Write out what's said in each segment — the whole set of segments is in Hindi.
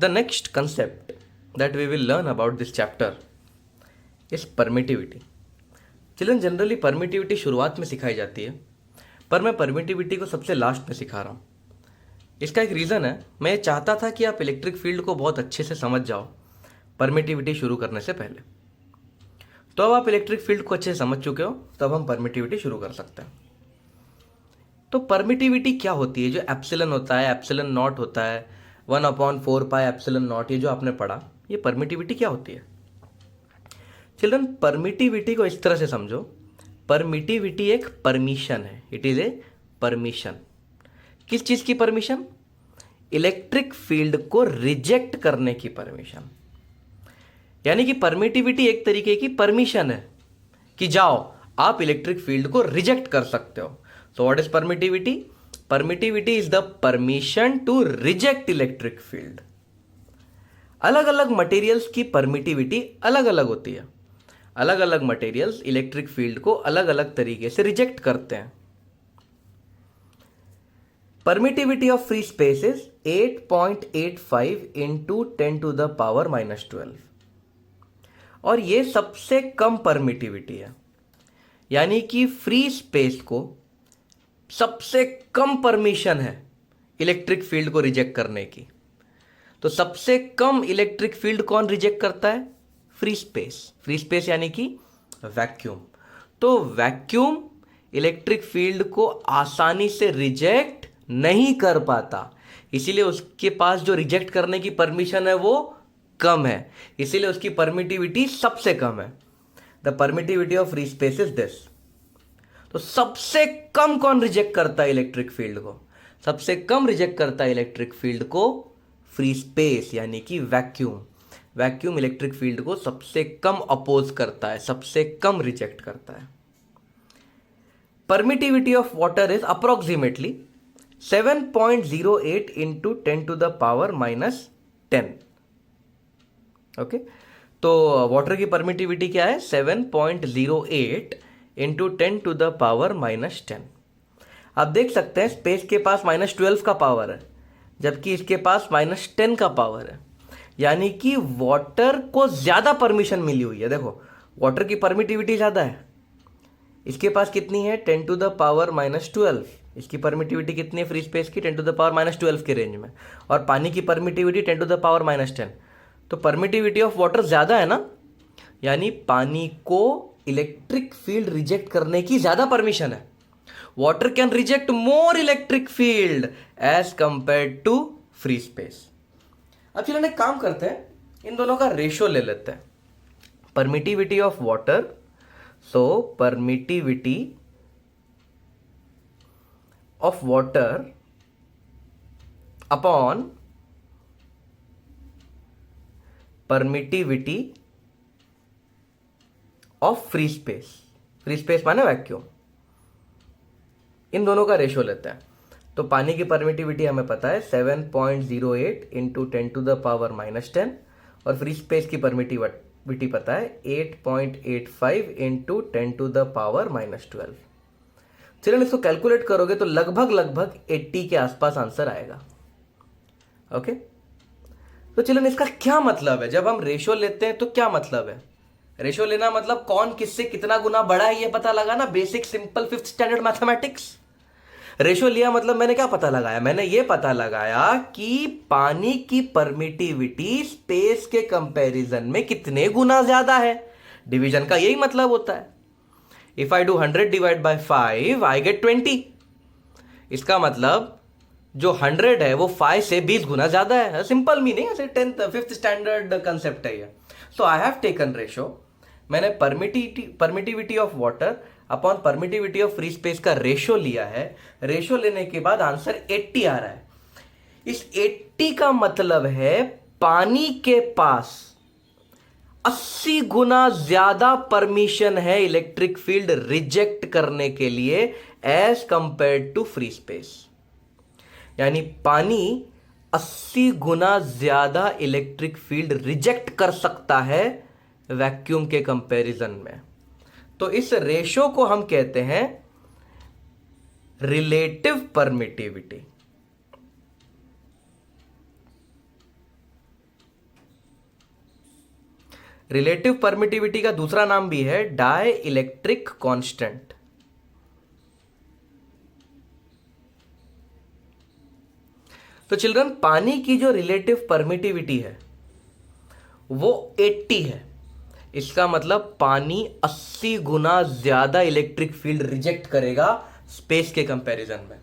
The next concept that we will learn about this chapter is permittivity. Children generally permittivity शुरुआत में सिखाई जाती है, पर मैं परमिटिविटी को सबसे लास्ट में सिखा रहा हूँ. इसका एक रीज़न है, मैं ये चाहता था कि आप इलेक्ट्रिक फील्ड को बहुत अच्छे से समझ जाओ परमिटिविटी शुरू करने से पहले. तो अब आप इलेक्ट्रिक फील्ड को अच्छे से समझ चुके हो, तब हम परमिटिविटी शुरू कर सकते हैं. तो परमिटिविटी क्या होती है? जो एप्सिलन होता है, एप्सिलन नॉट होता है, 1/4 एप्सिलन नॉट, ये जो आपने पढ़ा, ये परमिटिविटी क्या होती है? चिल्ड्रन, परमिटिविटी को इस तरह से समझो, परमिटिविटी एक परमिशन है. It is a permission. किस चीज की परमिशन? इलेक्ट्रिक फील्ड को रिजेक्ट करने की परमिशन. यानी कि परमिटिविटी एक तरीके की परमिशन है कि जाओ आप इलेक्ट्रिक फील्ड को रिजेक्ट कर सकते हो. So what is permittivity? Permittivity is the permission to reject electric field. अलग अलग मटेरियल्स की परमिटिविटी अलग अलग होती है. अलग अलग मटेरियल्स इलेक्ट्रिक फील्ड को अलग अलग तरीके से रिजेक्ट करते हैं. Permittivity of free space is 8.85 into 10⁻⁻12. और ये सबसे कम परमिटिविटी है. यानी कि फ्री स्पेस को सबसे कम परमिशन है इलेक्ट्रिक फील्ड को रिजेक्ट करने की. तो सबसे कम इलेक्ट्रिक फील्ड कौन रिजेक्ट करता है? Free space. फ्री स्पेस यानी कि वैक्यूम. तो वैक्यूम इलेक्ट्रिक फील्ड को आसानी से रिजेक्ट नहीं कर पाता, इसीलिए उसके पास जो रिजेक्ट करने की परमिशन है वो कम है, इसीलिए उसकी परमिटिविटी सबसे कम है. The permittivity of free space is this. तो सबसे कम कौन रिजेक्ट करता है इलेक्ट्रिक फील्ड को? सबसे कम रिजेक्ट करता है इलेक्ट्रिक फील्ड को फ्री स्पेस यानी कि वैक्यूम. वैक्यूम इलेक्ट्रिक फील्ड को सबसे कम अपोज करता है, सबसे कम रिजेक्ट करता है. Permittivity of water is approximately 7.08 into 10⁻⁻10. Okay, तो वाटर की परमिटिविटी क्या है? 7.08 इंटू 10⁻⁻10. आप देख सकते हैं स्पेस के पास -12 का पावर है, जबकि इसके पास -10 का पावर है. यानी कि वाटर को ज्यादा परमिशन मिली हुई है. देखो, वाटर की परमिटिविटी ज्यादा है, इसके पास कितनी है? 10⁻⁻12. इसकी परमिटिविटी कितनी है फ्री स्पेस की? 10⁻⁻12 के रेंज में. और पानी की परमिटिविटी 10⁻⁻10. तो परमिटिविटी ऑफ वाटर ज्यादा है ना, यानी पानी को इलेक्ट्रिक फील्ड रिजेक्ट करने की ज्यादा परमिशन है. Water can reject more electric field as compare to free space. अब चलिए एक काम करते हैं, इन दोनों का रेशियो ले लेते हैं. Permittivity of water, so permittivity of water upon permittivity of free space. Free space माने वैक्यूम. इन दोनों का रेशियो लेते हैं. तो पानी की परमिटिविटी हमें पता है 7.08 इंटू 10⁻⁻10, और फ्री स्पेस की परमिटिविटी पता है 8.85 इंटू 10⁻⁻12. चलिए इसको कैलकुलेट करोगे तो लगभग 80 के आसपास आंसर आएगा. ओके, तो चलिए इसका क्या मतलब है? जब हम रेशियो लेते हैं तो क्या मतलब है? रेशियो लेना मतलब कौन किससे कितना गुना बड़ा है ये पता लगाना. Basic simple 5th standard mathematics. Ratio लिया मतलब मैंने क्या पता लगाया? मैंने ये पता लगाया कि पानी की परमिटिविटी स्पेस के कंपैरिजन में कितने गुना ज्यादा है. डिवीजन का यही मतलब होता है. If I do 100 divide by 5 I get 20. इसका मतलब जो 100 है वो 5 से 20 गुना ज्यादा है. सिंपल मीनिंग, ऐसे 5th स्टैंडर्ड कंसेप्ट है ये. सो आई हैव टेकन रेशियो. मैंने permittivity of water upon permittivity of free space का रेशियो लिया है. रेशियो लेने के बाद आंसर 80 आ रहा है. इस 80 का मतलब है पानी के पास 80 गुना ज्यादा परमिशन है इलेक्ट्रिक फील्ड रिजेक्ट करने के लिए as compare to free space. यानी पानी 80 गुना ज्यादा इलेक्ट्रिक फील्ड रिजेक्ट कर सकता है वैक्यूम के कंपैरिजन में. तो इस रेशो को हम कहते हैं रिलेटिव परमिटिविटी. रिलेटिव परमिटिविटी का दूसरा नाम भी है डाई इलेक्ट्रिक कांस्टेंट। तो चिल्ड्रन, पानी की जो रिलेटिव परमिटिविटी है वो 80 है। इसका मतलब पानी 80 गुना ज्यादा इलेक्ट्रिक फील्ड रिजेक्ट करेगा स्पेस के कंपैरिजन में।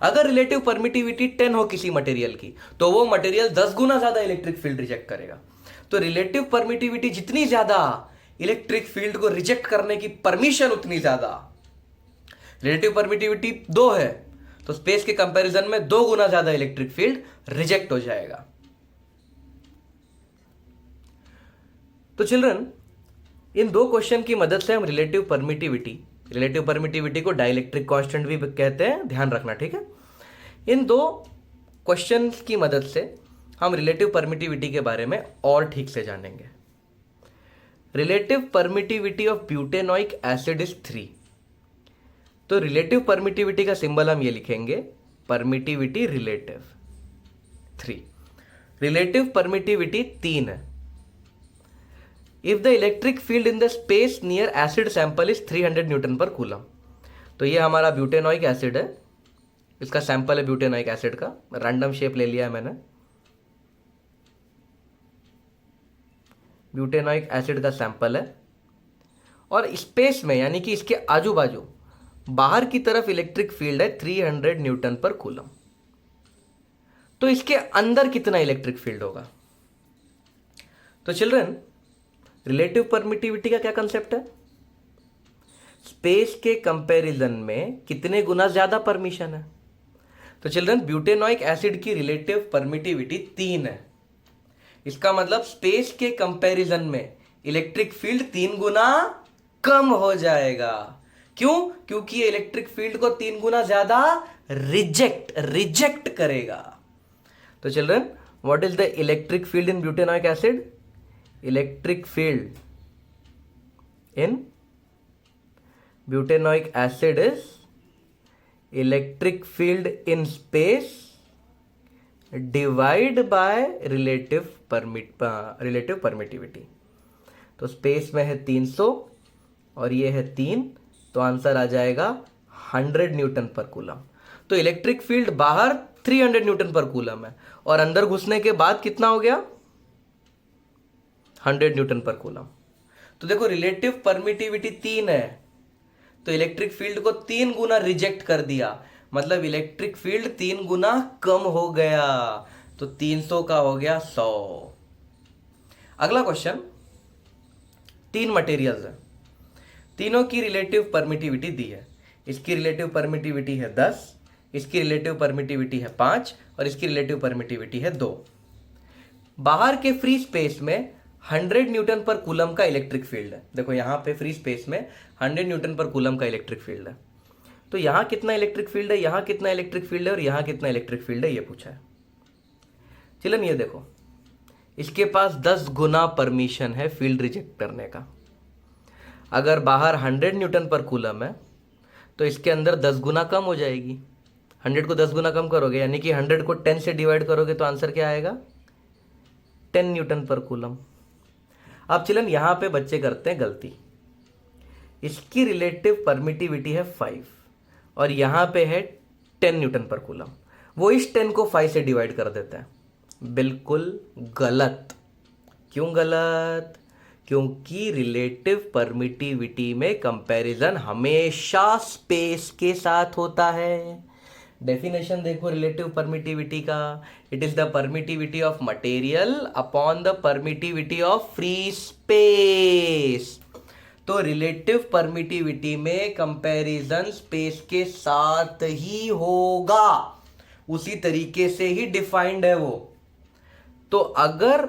अगर रिलेटिव परमिटिविटी 10 हो किसी मटेरियल की, तो वो मटेरियल 10 गुना ज्यादा इलेक्ट्रिक फील्ड रिजेक्ट करेगा। तो रिलेटिव परमिटिविटी जितनी ज्यादा, इलेक्ट्रिक फील्ड को रिजेक्ट करने की परमिशन उतनी ज्यादा। रिलेटिव परमिटिविटी 2 है, तो स्पेस के कंपैरिजन में 2 गुना ज्यादा इलेक्ट्रिक फील्ड रिजेक्ट हो जाएगा। तो चिल्ड्रन, इन 2 क्वेश्चन की मदद से हम रिलेटिव परमिटिविटी को डाइलेक्ट्रिक कांस्टेंट भी कहते हैं, ध्यान रखना, ठीक है। इन 2 क्वेश्चन की मदद से हम रिलेटिव परमिटिविटी के बारे में और ठीक से जानेंगे। Relative permittivity of butanoic acid is 3। तो रिलेटिव परमिटिविटी का सिंबल हम ये लिखेंगे, परमिटिविटी रिलेटिव 3। रिलेटिव परमिटिविटी 3 है। If the electric field in the space near acid sample is 300 Newton पर कूलम। तो ये हमारा ब्यूटेनोइक एसिड है, इसका सैंपल है ब्यूटेनोइक एसिड का, रैंडम शेप ले लिया है मैंने। ब्यूटेनोइक एसिड का सैंपल है और स्पेस में यानी कि इसके आजू बाजू बाहर की तरफ इलेक्ट्रिक फील्ड है 300 न्यूटन पर कूलम। तो इसके अंदर कितना इलेक्ट्रिक फील्ड होगा? तो चिल्ड्रन, रिलेटिव परमिटिविटी का क्या कंसेप्ट है? स्पेस के कंपैरिजन में कितने गुना ज्यादा परमिशन है। तो चिल्ड्रन, ब्यूटेनोइक एसिड की रिलेटिव परमिटिविटी 3 है। इसका मतलब स्पेस के कंपैरिजन में इलेक्ट्रिक फील्ड 3 गुना कम हो जाएगा। क्यों? क्योंकि इलेक्ट्रिक फील्ड को 3 गुना ज्यादा रिजेक्ट करेगा। तो children, what is the electric field in butanoic acid? Electric field in butanoic acid is electric field in space divide by relative permittivity। तो स्पेस में है 300 और ये है 3, तो आंसर आ जाएगा 100 न्यूटन पर कूलम। तो इलेक्ट्रिक फील्ड बाहर 300 न्यूटन पर कूलम है और अंदर घुसने के बाद कितना हो गया? 100 न्यूटन पर कूलम। तो देखो, रिलेटिव परमिटिविटी 3 है, तो इलेक्ट्रिक फील्ड को 3 गुना रिजेक्ट कर दिया, मतलब इलेक्ट्रिक फील्ड 3 गुना कम हो गया। तो 300 का हो गया 100। अगला क्वेश्चन, 3 मटेरियल्स है, तीनों की रिलेटिव परमिटिविटी दी है। इसकी रिलेटिव परमिटिविटी है 10, इसकी रिलेटिव परमिटिविटी है 5 और इसकी रिलेटिव परमिटिविटी है 2। बाहर के फ्री स्पेस में 100 न्यूटन पर कूलम का इलेक्ट्रिक फील्ड है। देखो, यहां पे फ्री स्पेस में 100 न्यूटन पर कूलम का इलेक्ट्रिक फील्ड है। तो यहां कितना इलेक्ट्रिक फील्ड है, यहां कितना इलेक्ट्रिक फील्ड है और यहां कितना इलेक्ट्रिक फील्ड है, ये पूछा है। चलन, ये देखो, इसके पास 10 गुना परमिशन है फील्ड रिजेक्ट करने का। अगर बाहर 100 न्यूटन पर कूलम है तो इसके अंदर 10 गुना कम हो जाएगी। 100 को 10 गुना कम करोगे यानी कि 100 को 10 से डिवाइड करोगे तो आंसर क्या आएगा? 10 न्यूटन पर कूलम। अब चिल्ड्रन, यहां पे बच्चे करते हैं गलती। इसकी रिलेटिव परमिटिविटी है 5 और यहां पे है 10 न्यूटन पर कूलम। वो इस 10 को 5 से डिवाइड कर देते हैं। बिल्कुल गलत। क्यों गलत? क्योंकि रिलेटिव परमिटिविटी में कंपैरिजन हमेशा स्पेस के साथ होता है। डेफिनेशन देखो रिलेटिव परमिटिविटी का, it is the permittivity of material upon the permittivity of free space. तो रिलेटिव परमिटिविटी में कंपैरिजन स्पेस के साथ ही होगा, उसी तरीके से ही डिफाइंड है वो। तो अगर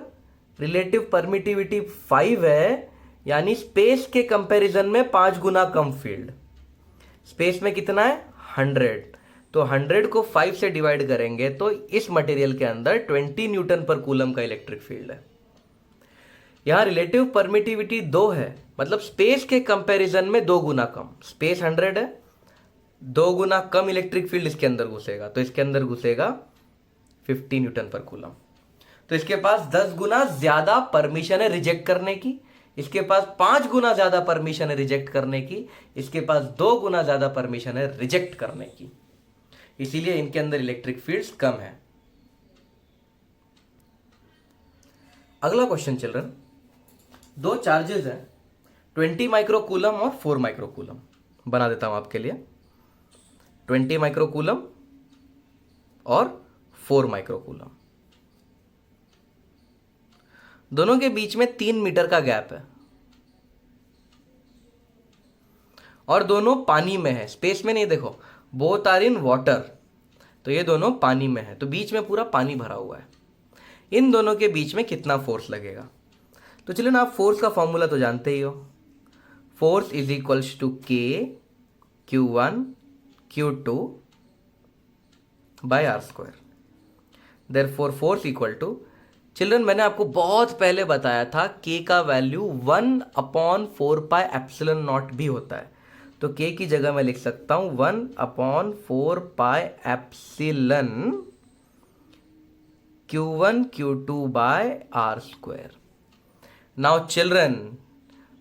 रिलेटिव परमिटिविटी 5 है यानी स्पेस के कंपैरिजन में 5 गुना कम फील्ड। स्पेस में कितना है? 100। तो 100 को 5 से डिवाइड करेंगे तो इस मटेरियल के अंदर 20 न्यूटन पर कूलम का इलेक्ट्रिक फील्ड है। यहां रिलेटिव परमिटिविटी 2 है, मतलब स्पेस के कंपैरिजन में 2 गुना कम। स्पेस 100 है, 2 गुना कम इलेक्ट्रिक फील्ड इसके अंदर घुसेगा, तो इसके अंदर घुसेगा 50 न्यूटन पर कूलम। तो इसके पास 10 गुना ज्यादा परमिशन है रिजेक्ट करने की, इसके पास 5 गुना ज्यादा परमिशन है रिजेक्ट करने की, इसके पास 2 गुना ज्यादा परमिशन है रिजेक्ट करने की। इसीलिए इनके अंदर इलेक्ट्रिक फील्ड्स कम है। अगला क्वेश्चन चिल्ड्रन, दो चार्जेस हैं 20 माइक्रोकूलम और 4 माइक्रोकूलम। बना देता हूं आपके लिए, 20 माइक्रोकूलम और 4 माइक्रोकूलम। दोनों के बीच में 3 मीटर का गैप है और दोनों पानी में है, स्पेस में नहीं। देखो, बोथ आर इन वाटर, तो ये दोनों पानी में है, तो बीच में पूरा पानी भरा हुआ है। इन दोनों के बीच में कितना फोर्स लगेगा? तो चलिए ना, आप फोर्स का फॉर्मूला तो जानते ही हो। फोर्स इज इक्वल्स टू के Q1 Q2 by r square. Therefore force equal to, children मैंने आपको बहुत पहले बताया था k का वैल्यू 1/4πε0 भी होता है। तो k की जगह मैं लिख सकता हूं 1/4πε Q1 Q2 by r square. Now children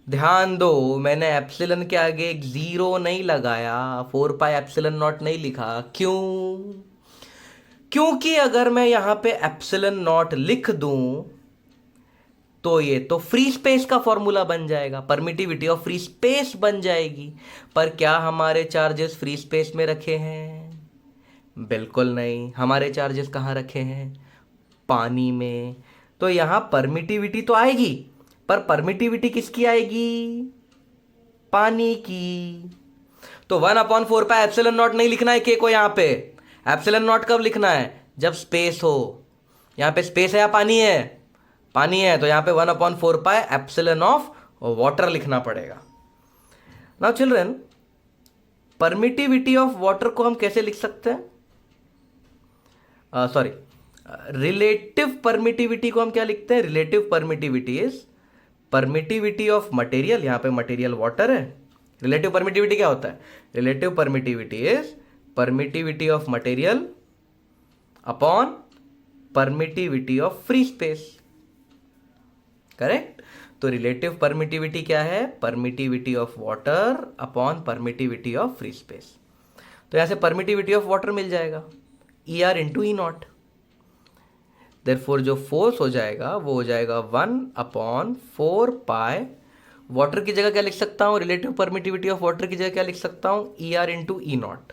ध्यान दो, मैंने एप्सिलन के आगे एक जीरो नहीं लगाया, 4πε0 नहीं लिखा। क्यों? क्योंकि अगर मैं यहां पे ε0 लिख दूं तो ये तो फ्री स्पेस का फॉर्मूला बन जाएगा, परमिटिविटी ऑफ फ्री स्पेस बन जाएगी। पर क्या हमारे चार्जेस फ्री स्पेस में रखे हैं? बिल्कुल नहीं। हमारे चार्जेस कहां रखे हैं? पानी में। तो यहां परमिटिविटी तो आएगी, पर परमिटिविटी किसकी आएगी? पानी की। तो 1/4πε0 नहीं लिखना है के को यहां पे। ε0 कब लिखना है? जब स्पेस हो। यहां पे स्पेस है या पानी है? पानी है, तो यहां पे 1/4πε ऑफ वाटर लिखना पड़ेगा। Now children, permittivity of water को हम कैसे लिख सकते हैं? सॉरी, रिलेटिव परमिटिविटी को हम क्या लिखते हैं? Relative permittivity is permittivity of material. यहां पे मटेरियल वाटर है। रिलेटिव परमिटिविटी क्या होता है? Relative permittivity is permittivity of material upon permittivity of free space. Correct? तो रिलेटिव परमिटिविटी क्या है? Permittivity of water upon permittivity of free space. तो यहां से परमिटिविटी ऑफ वाटर मिल जाएगा ER इंटू E0। देयरफॉर जो फोर्स हो जाएगा वो हो जाएगा 1/4π। वाटर की जगह क्या लिख सकता हूं? रिलेटिव परमिटिविटी ऑफ वाटर की जगह क्या लिख सकता हूं? ER into E0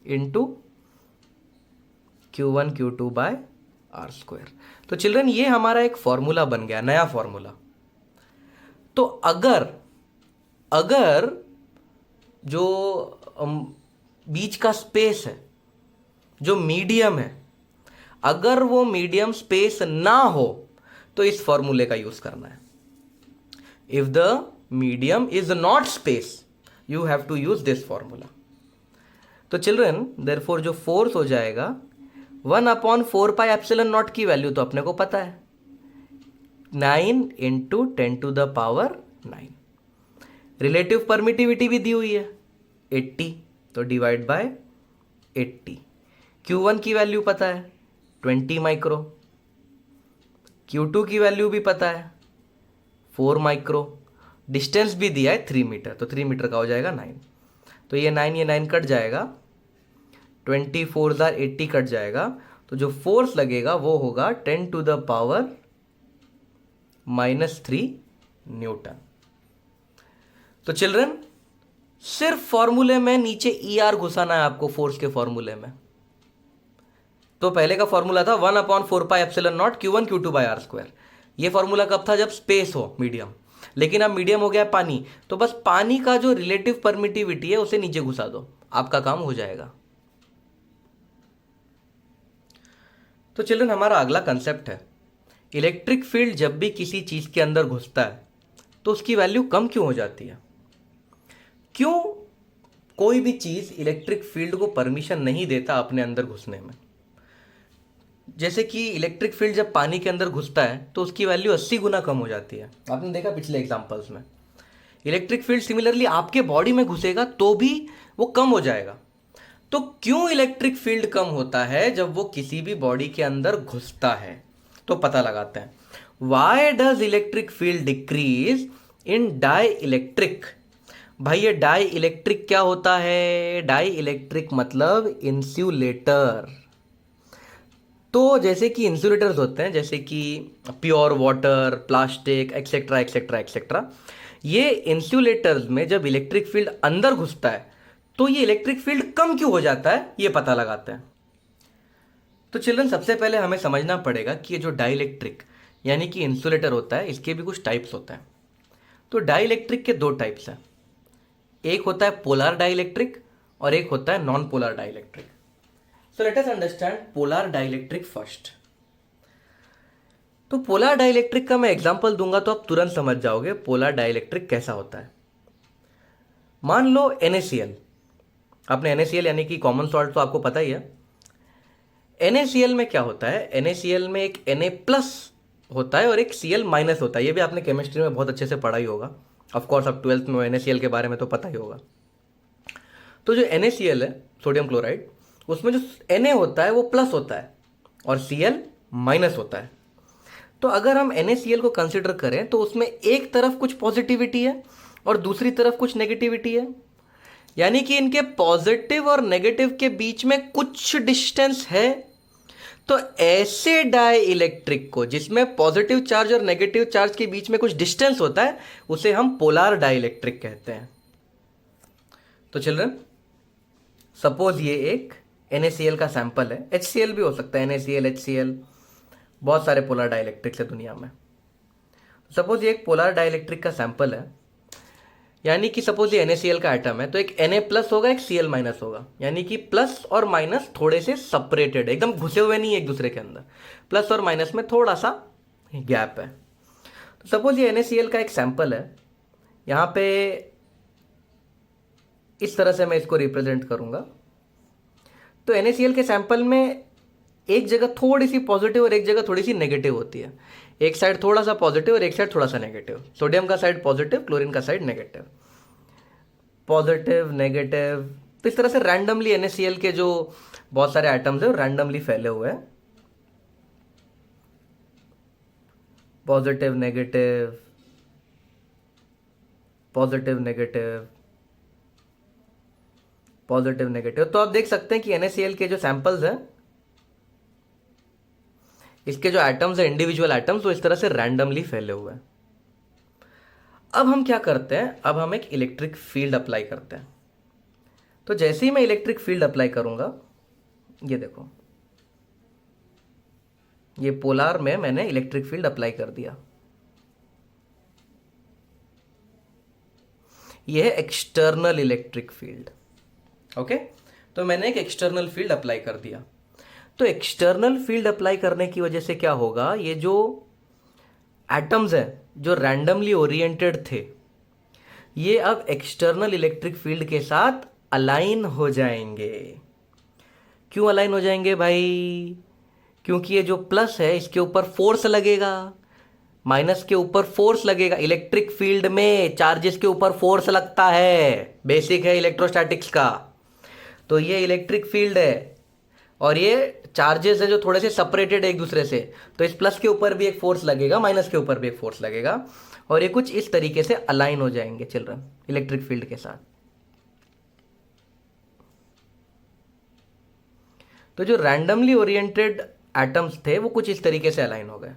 into Q1 Q2 by r square. तो चिल्ड्रन ये हमारा एक फॉर्मूला बन गया, नया फॉर्मूला। तो अगर जो बीच का स्पेस है, जो मीडियम है, अगर वो मीडियम स्पेस ना हो तो इस फॉर्मूले का यूज करना है। If the medium is not space, you have to use this formula. तो चिल्ड्रन देयरफॉर जो फोर्स हो जाएगा 1/4πε0 की वैल्यू तो अपने को पता है, 9 इंटू 10⁻⁹। रिलेटिव परमिटिविटी भी दी हुई है 80, तो डिवाइड बाय 80। Q1 की वैल्यू पता है 20 माइक्रो, Q2 की वैल्यू भी पता है 4 माइक्रो, डिस्टेंस भी दिया है 3 मीटर, तो 3 मीटर का हो जाएगा 9। तो ये 9 कट जाएगा, 24 80 कट जाएगा, तो जो फोर्स लगेगा वो होगा 10⁻³ न्यूटन। तो चिल्ड्रन सिर्फ फॉर्मूले में नीचे ER घुसाना है आपको, फोर्स के फॉर्मूले में। तो पहले का फॉर्मूला था 1/4πε0 Q1 Q2 by r square. ये फॉर्मूला कब था? जब स्पेस हो, मीडियम। लेकिन अब मीडियम हो गया पानी, तो बस पानी का जो रिलेटिव परमिटिविटी है उसे नीचे घुसा दो, आपका काम हो जाएगा। तो चिल्ड्रन हमारा अगला कंसेप्ट है, इलेक्ट्रिक फील्ड जब भी किसी चीज के अंदर घुसता है तो उसकी वैल्यू कम क्यों हो जाती है? क्यों कोई भी चीज इलेक्ट्रिक फील्ड को परमिशन नहीं देता अपने अंदर घुसने में? जैसे कि इलेक्ट्रिक फील्ड जब पानी के अंदर घुसता है तो उसकी वैल्यू 80 गुना कम हो जाती है। आपने देखा पिछले एग्जांपल्स में। इलेक्ट्रिक फील्ड सिमिलरली आपके बॉडी में घुसेगा तो भी वो कम हो जाएगा। तो क्यों इलेक्ट्रिक फील्ड कम होता है जब वो किसी भी बॉडी के अंदर घुसता है? तो पता लगाते हैं। Why does electric field decrease in dielectric? भाई ये डाई इलेक्ट्रिक क्या होता है? डाई इलेक्ट्रिक मतलब इंसुलेटर। तो जैसे कि इंसुलेटर्स होते हैं, जैसे कि pure water, plastic, etcetera etcetera etcetera, ये इंसुलेटर्स में जब इलेक्ट्रिक फील्ड अंदर घुसता है तो ये इलेक्ट्रिक फील्ड कम क्यों हो जाता है, ये पता लगाते हैं। तो चिल्ड्रन, सबसे पहले हमें समझना पड़ेगा कि ये जो डाइलेक्ट्रिक यानी कि इंसुलेटर होता है, इसके भी कुछ टाइप्स होते हैं। तो डाइलेक्ट्रिक के दो टाइप्स हैं। एक होता है पोलर डाइलेक्ट्रिक और एक होता है non polar dielectric. So let us understand polar dielectric first. तो पोलर डाइलेक्ट्रिक का मैं एग्जांपल दूंगा तो आप तुरंत समझ जाओगे पोलर डाइलेक्ट्रिक कैसा होता है। मान लो NaCl। आपने NaCl यानी कि कॉमन सॉल्ट तो आपको पता ही है। NaCl में क्या होता है? NaCl में एक Na प्लस होता है और एक Cl माइनस होता है। ये भी आपने केमिस्ट्री में बहुत अच्छे से पढ़ा ही होगा। ऑफकोर्स अब 12th में NaCl के बारे में तो पता ही होगा। तो जो NaCl है, सोडियम क्लोराइड, उसमें जो Na होता है वो प्लस होता है और Cl माइनस होता है। तो अगर हम NaCl को कंसिडर करें तो उसमें एक तरफ कुछ पॉजिटिविटी है और दूसरी तरफ कुछ नेगेटिविटी है, यानी कि इनके पॉजिटिव और नेगेटिव के बीच में कुछ डिस्टेंस है। तो ऐसे डाई इलेक्ट्रिक को, जिसमें पॉजिटिव चार्ज और नेगेटिव चार्ज के बीच में कुछ डिस्टेंस होता है, उसे हम पोलर डाई इलेक्ट्रिक कहते हैं। तो चिल्ड्रन, सपोज ये एक NaCl का सैंपल है, HCl भी हो सकता है, NaCl, HCl, बहुत सारे पोलर डाई इलेक्ट्रिक्स है दुनिया में। सपोज ये एक पोलर डाई इलेक्ट्रिक का सैंपल है, यानी कि सपोज ये NaCl का एटम है, तो एक Na प्लस होगा, एक Cl माइनस होगा, यानी कि प्लस और माइनस थोड़े से सेपरेटेड, एकदम घुसे हुए नहीं एक दूसरे के अंदर, प्लस और माइनस में थोड़ा सा गैप है। तो सपोज ये NaCl का एक सैंपल है, यहाँ पे इस तरह से मैं इसको रिप्रेजेंट करूंगा। तो NaCl के सैंपल में एक जगह थोड़ी सी पॉजिटिव और एक जगह थोड़ी सी नेगेटिव होती है। एक साइड थोड़ा सा पॉजिटिव और एक साइड थोड़ा सा नेगेटिव। सोडियम का साइड पॉजिटिव, क्लोरीन का साइड नेगेटिव, पॉजिटिव नेगेटिव। तो इस तरह से रैंडमली NaCl के जो बहुत सारे एटम्स हैं रैंडमली फैले हुए हैं, positive negative, positive negative, positive negative. तो आप देख सकते हैं कि NaCl के जो सैंपल्स हैं, इसके जो एटम्स है, इंडिविजुअल एटम्स, वो इस तरह से रैंडमली फैले हुए हैं। अब हम क्या करते हैं? अब हम एक इलेक्ट्रिक फील्ड अप्लाई करते हैं। तो जैसे ही मैं इलेक्ट्रिक फील्ड अप्लाई करूंगा, ये देखो, ये पोलर में मैंने इलेक्ट्रिक फील्ड अप्लाई कर दिया। ये है एक्सटर्नल इलेक्ट्रिक फील्ड। ओके, तो मैंने एक एक्सटर्नल फील्ड अप्लाई कर दिया। तो एक्सटर्नल फील्ड अप्लाई करने की वजह से क्या होगा? ये जो एटम्स हैं जो रैंडमली ओरिएंटेड थे, ये अब एक्सटर्नल इलेक्ट्रिक फील्ड के साथ अलाइन हो जाएंगे। क्यों अलाइन हो जाएंगे भाई? क्योंकि ये जो प्लस है इसके ऊपर फोर्स लगेगा, माइनस के ऊपर फोर्स लगेगा। इलेक्ट्रिक फील्ड में चार्जेस के ऊपर फोर्स लगता है, बेसिक है इलेक्ट्रोस्टैटिक्स का। तो ये इलेक्ट्रिक फील्ड है और ये चार्जेस है जो थोड़े से सेपरेटेड है एक दूसरे से, तो इस प्लस के ऊपर भी एक फोर्स लगेगा, माइनस के ऊपर भी एक फोर्स लगेगा, और ये कुछ इस तरीके से अलाइन हो जाएंगे चिल्ड्रन इलेक्ट्रिक फील्ड के साथ। तो जो रैंडमली ओरिएंटेड एटम्स थे वो कुछ इस तरीके से अलाइन हो गए।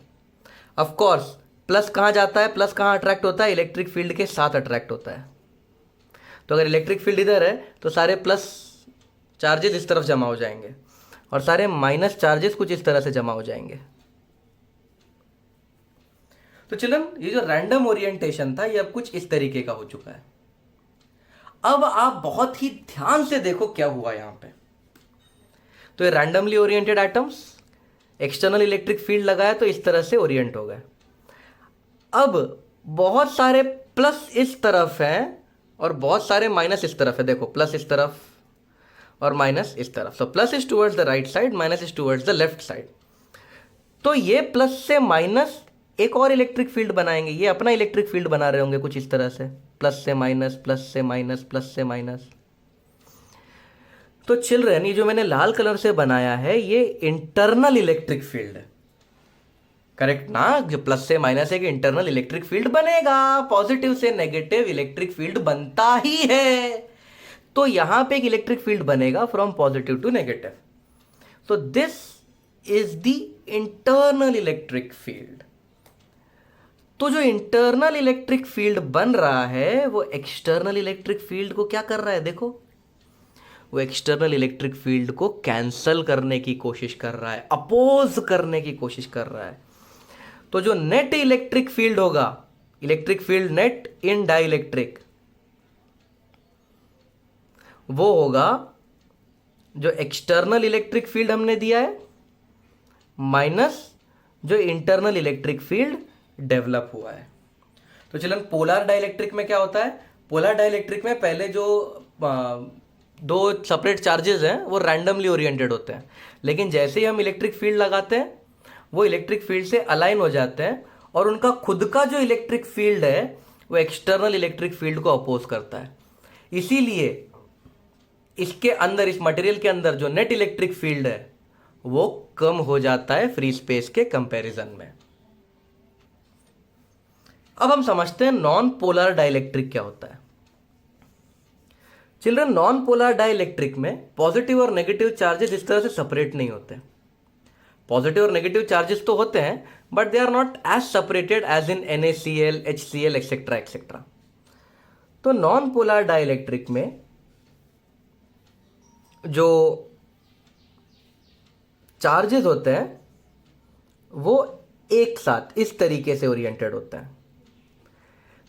ऑफ कोर्स प्लस कहाँ जाता है, प्लस कहाँ अट्रैक्ट होता है? इलेक्ट्रिक फील्ड के साथ अट्रैक्ट होता है। तो अगर इलेक्ट्रिक फील्ड इधर है तो सारे प्लस चार्जेस इस तरफ जमा हो जाएंगे और सारे माइनस चार्जेस कुछ इस तरह से जमा हो जाएंगे। तो चिल्ड्रन, ये जो रैंडम ओरिएंटेशन था ये अब कुछ इस तरीके का हो चुका है। अब आप बहुत ही ध्यान से देखो क्या हुआ यहां पे। तो ये randomly oriented atoms, external electric field लगाया तो इस तरह से ओरिएंट हो गए। अब बहुत सारे प्लस इस तरफ हैं और बहुत सारे माइनस इस तरफ है। देखो, प्लस इस तरफ और माइनस इस तरफ। So plus is towards the right side, minus is towards the left side. तो ये प्लस से माइनस एक और इलेक्ट्रिक फील्ड बनाएंगे, ये अपना इलेक्ट्रिक फील्ड बना रहे होंगे कुछ इस तरह से, प्लस से माइनस, प्लस से माइनस, प्लस से माइनस। तो चिल्ड्रन, ये जो मैंने लाल कलर से बनाया है ये इंटरनल इलेक्ट्रिक फील्ड है, करेक्ट ना? जो प्लस से माइनस एक इंटरनल इलेक्ट्रिक फील्ड बनेगा, पॉजिटिव से नेगेटिव इलेक्ट्रिक फील्ड बनता ही है। तो यहां पे एक इलेक्ट्रिक फील्ड बनेगा from positive to negative. So this is the internal electric field. तो जो इंटरनल इलेक्ट्रिक फील्ड बन रहा है वो एक्सटर्नल इलेक्ट्रिक फील्ड को क्या कर रहा है? देखो, वो एक्सटर्नल इलेक्ट्रिक फील्ड को कैंसल करने की कोशिश कर रहा है, अपोज करने की कोशिश कर रहा है। तो जो नेट इलेक्ट्रिक फील्ड होगा, इलेक्ट्रिक फील्ड नेट इन डाइलेक्ट्रिक, वो होगा जो एक्सटर्नल इलेक्ट्रिक फील्ड हमने दिया है माइनस जो इंटरनल इलेक्ट्रिक फील्ड डेवलप हुआ है। तो चलन, पोलर डाइलेक्ट्रिक में क्या होता है? पोलर डाइलेक्ट्रिक में पहले जो दो सेपरेट चार्जेस हैं वो रैंडमली ओरिएंटेड होते हैं, लेकिन जैसे ही हम इलेक्ट्रिक फील्ड लगाते हैं वो इलेक्ट्रिक फील्ड से अलाइन हो जाते हैं और उनका खुद का जो इलेक्ट्रिक फील्ड है वो एक्सटर्नल इलेक्ट्रिक फील्ड को अपोज करता है। इसीलिए इसके अंदर, इस मटेरियल के अंदर जो नेट इलेक्ट्रिक फील्ड है वो कम हो जाता है फ्री स्पेस के कंपैरिजन में। अब हम समझते हैं नॉन पोलर डाइलेक्ट्रिक क्या होता है। चिल्ड्रन, नॉन पोलर डाइलेक्ट्रिक में पॉजिटिव और नेगेटिव चार्जेस इस तरह से सेपरेट नहीं होते। पॉजिटिव और नेगेटिव चार्जेस तो होते हैं but they are not as separated as in NaCl, HCl etcetera etcetera. तो नॉन पोलर डाइलेक्ट्रिक में जो चार्जेस होते हैं वो एक साथ इस तरीके से ओरिएंटेड होते हैं।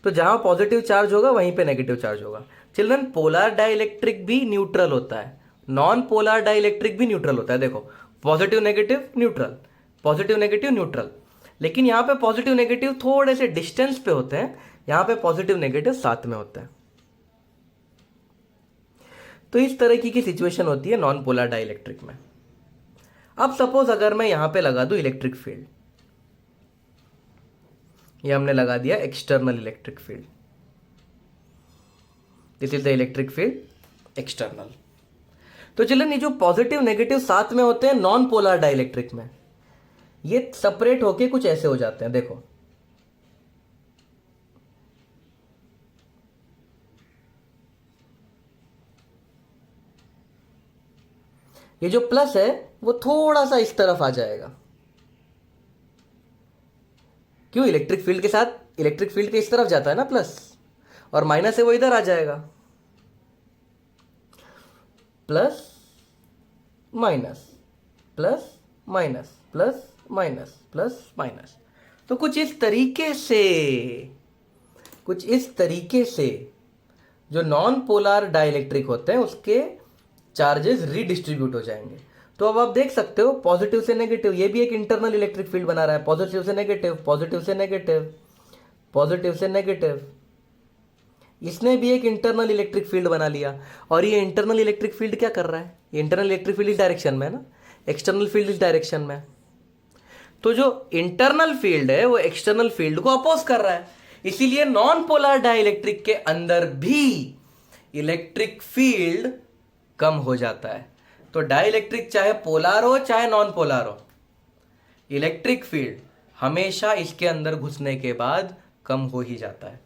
तो जहां पॉजिटिव चार्ज होगा वहीं पे नेगेटिव चार्ज होगा। चिल्ड्रन, पोलर डाइलेक्ट्रिक भी न्यूट्रल होता है, नॉन पोलर डाइलेक्ट्रिक भी न्यूट्रल होता है। देखो, positive negative neutral, positive negative neutral, लेकिन यहां पे पॉजिटिव नेगेटिव थोड़े से डिस्टेंस पे होते हैं, यहां पे पॉजिटिव नेगेटिव साथ में होते हैं। तो इस तरह की सिचुएशन होती है नॉन पोलर डाइलेक्ट्रिक में। अब सपोज अगर मैं यहां पे लगा दूं इलेक्ट्रिक फील्ड, ये हमने लगा दिया external electric field, this is the electric field external. तो चलिए, ये जो पॉजिटिव नेगेटिव साथ में होते हैं नॉन पोलर डाइलेक्ट्रिक में, ये सेपरेट होके कुछ ऐसे हो जाते हैं। देखो, ये जो प्लस है वो थोड़ा सा इस तरफ आ जाएगा। क्यों? इलेक्ट्रिक फील्ड के साथ इलेक्ट्रिक फील्ड के इस तरफ जाता है ना प्लस, और माइनस है वो इधर आ जाएगा। Plus minus plus minus plus minus plus minus. तो कुछ इस तरीके से जो नॉन पोलर डाइलेक्ट्रिक होते हैं उसके चार्जेस रीडिस्ट्रीब्यूट हो जाएंगे। तो अब आप देख सकते हो, पॉजिटिव से नेगेटिव, ये भी एक इंटरनल इलेक्ट्रिक फील्ड बना रहा है। पॉजिटिव से नेगेटिव, पॉजिटिव से नेगेटिव, पॉजिटिव से नेगेटिव, इसने भी एक इंटरनल इलेक्ट्रिक फील्ड बना लिया। और ये इंटरनल इलेक्ट्रिक फील्ड क्या कर रहा है? ये इंटरनल इलेक्ट्रिक फील्ड इस डायरेक्शन में है ना, एक्सटर्नल फील्ड इस डायरेक्शन में। तो जो इंटरनल फील्ड है वो एक्सटर्नल फील्ड को अपोज कर रहा है। इसीलिए नॉन पोलर डाइलेक्ट्रिक के अंदर भी इलेक्ट्रिक फील्ड कम हो जाता है। तो डाइलेक्ट्रिक चाहे पोलर हो चाहे नॉन पोलर हो, इलेक्ट्रिक फील्ड हमेशा इसके अंदर घुसने के बाद कम हो ही जाता है।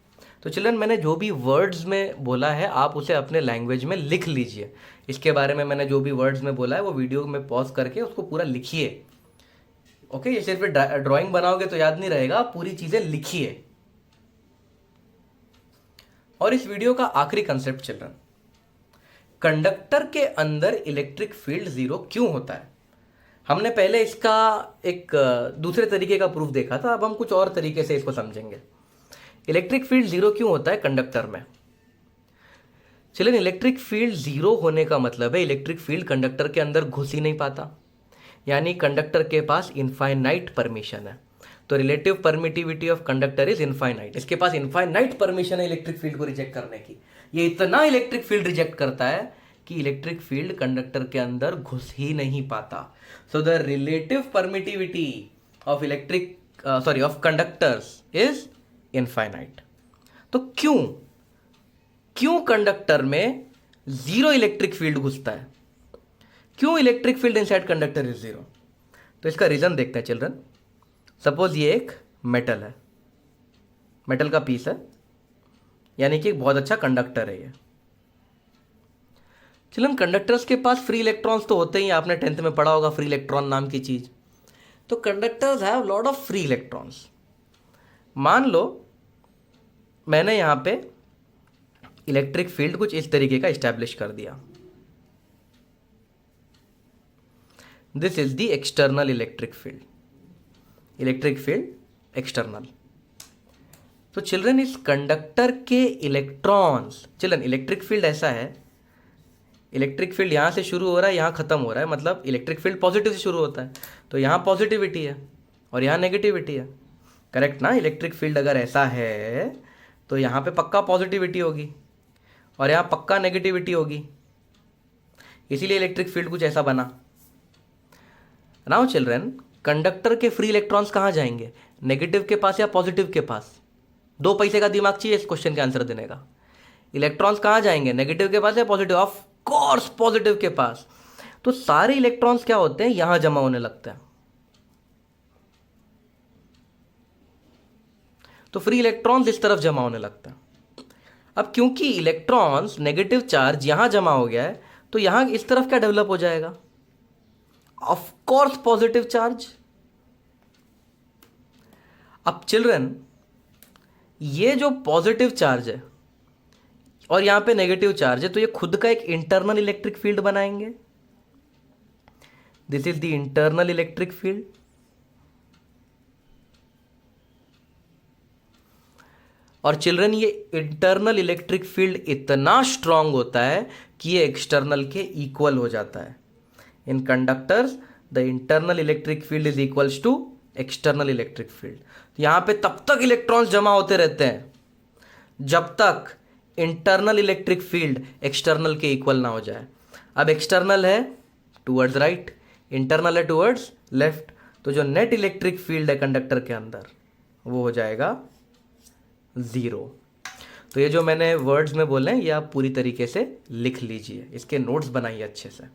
तो चिल्ड्रन, मैंने जो भी वर्ड्स में बोला है आप उसे अपने लैंग्वेज में लिख लीजिए। इसके बारे में मैंने जो भी वर्ड्स में बोला है वो वीडियो में पॉज करके उसको पूरा लिखिए। ओके, ये सिर्फ ड्राइंग बनाओगे तो याद नहीं रहेगा, पूरी चीजें लिखिए। और इस वीडियो का आखिरी कंसेप्ट चिल्ड्रन, कंडक्टर के अंदर इलेक्ट्रिक फील्ड जीरो क्यों होता है? हमने पहले इसका एक दूसरे तरीके का प्रूफ देखा था, अब हम कुछ और तरीके से इसको समझेंगे। इलेक्ट्रिक फील्ड जीरो क्यों होता है कंडक्टर में? चलिए, इलेक्ट्रिक फील्ड जीरो होने का मतलब है इलेक्ट्रिक फील्ड कंडक्टर के अंदर घुस ही नहीं पाता, यानी कंडक्टर के पास इनफाइनाइट परमिशन है। तो relative permittivity of conductor is infinite. इसके पास इनफाइनाइट परमिशन है इलेक्ट्रिक फील्ड को रिजेक्ट करने की। ये इतना इलेक्ट्रिक फील्ड रिजेक्ट करता है कि इलेक्ट्रिक फील्ड कंडक्टर के अंदर घुस ही नहीं पाता। So the relative permittivity of of conductors is infinite. तो क्यों कंडक्टर में जीरो इलेक्ट्रिक फील्ड घुसता है? क्यों electric field inside conductor is zero? तो इसका रीजन देखते हैं चिल्ड्रन। सपोज ये एक मेटल है, मेटल का पीस है, यानी कि एक बहुत अच्छा कंडक्टर है ये। चिल्ड्रन कंडक्टर्स के पास फ्री इलेक्ट्रॉन्स तो होते ही, आपने 10th में पढ़ा होगा फ्री इलेक्ट्रॉन नाम की चीज। तो conductors have lot of free electrons. मान लो मैंने यहां पे इलेक्ट्रिक फील्ड कुछ इस तरीके का इस्टेब्लिश कर दिया। This is the external electric field, electric field external. तो चिल्ड्रन इस कंडक्टर के इलेक्ट्रॉन्स, चिल्ड्रन इलेक्ट्रिक फील्ड ऐसा है, इलेक्ट्रिक फील्ड यहां से शुरू हो रहा है, यहां खत्म हो रहा है, मतलब इलेक्ट्रिक फील्ड पॉजिटिव से शुरू होता है, तो यहां पॉजिटिविटी है और यहां नेगेटिविटी है, करेक्ट ना? इलेक्ट्रिक फील्ड अगर ऐसा है तो यहां पे पक्का पॉजिटिविटी होगी और यहां पक्का नेगेटिविटी होगी, इसीलिए इलेक्ट्रिक फील्ड कुछ ऐसा बना। नाउ चिल्ड्रन, कंडक्टर के फ्री इलेक्ट्रॉन्स कहां जाएंगे? नेगेटिव के पास या पॉजिटिव के पास? 2 पैसे का दिमाग चाहिए इस क्वेश्चन के आंसर देने का। इलेक्ट्रॉन्स कहां जाएंगे, नेगेटिव के पास या पॉजिटिव? ऑफ कोर्स पॉजिटिव के पास। तो सारे इलेक्ट्रॉन्स क्या होते हैं, यहां जमा होने लगते हैं। तो फ्री इलेक्ट्रॉन्स इस तरफ जमा होने लगता है। अब क्योंकि इलेक्ट्रॉन्स नेगेटिव चार्ज यहां जमा हो गया है, तो यहां इस तरफ क्या डेवलप हो जाएगा? Of course positive charge. अब चिल्ड्रन, ये जो पॉजिटिव चार्ज है और यहां पे नेगेटिव चार्ज है, तो ये खुद का एक इंटरनल इलेक्ट्रिक फील्ड बनाएंगे। This is the internal electric field. और चिल्ड्रन, ये इंटरनल इलेक्ट्रिक फील्ड इतना स्ट्रांग होता है कि ये एक्सटर्नल के इक्वल हो जाता है। In conductors the internal electric field is equals to external electric field. यहां पे तब तक इलेक्ट्रॉन्स जमा होते रहते हैं जब तक इंटरनल इलेक्ट्रिक फील्ड एक्सटर्नल के इक्वल ना हो जाए। अब एक्सटर्नल है टूवर्ड्स राइट, इंटरनल है टूवर्ड्स लेफ्ट, तो जो नेट इलेक्ट्रिक फील्ड है कंडक्टर के अंदर वो हो जाएगा 0। तो ये जो मैंने वर्ड्स में बोले हैं ये आप पूरी तरीके से लिख लीजिए, इसके नोट्स बनाइए अच्छे से।